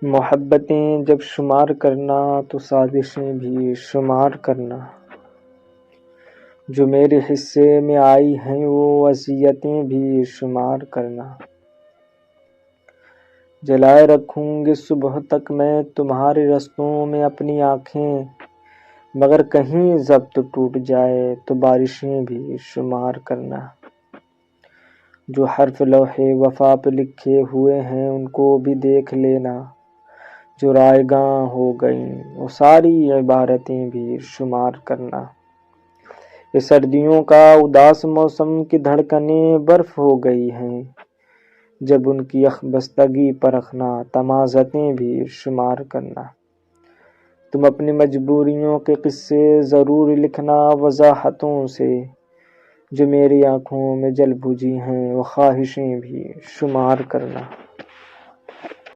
محبتیں جب شمار کرنا تو سازشیں بھی شمار کرنا، جو میرے حصے میں آئی ہیں وہ اذیتیں بھی شمار کرنا۔ جلائے رکھوں گی صبح تک میں تمہارے رستوں میں اپنی آنکھیں، مگر کہیں ضبط ٹوٹ جائے تو بارشیں بھی شمار کرنا۔ جو حرف لوح وفا پہ لکھے ہوئے ہیں ان کو بھی دیکھ لینا، جو رائگاں ہو گئیں وہ ساری عبارتیں بھی شمار کرنا۔ یہ سردیوں کا اداس موسم کی دھڑکنیں برف ہو گئی ہیں، جب ان کی یخبستگی پرکھنا تمازتیں بھی شمار کرنا۔ تم اپنی مجبوریوں کے قصے ضرور لکھنا وضاحتوں سے، جو میری آنکھوں میں جل بجھی ہیں وہ خواہشیں بھی شمار کرنا۔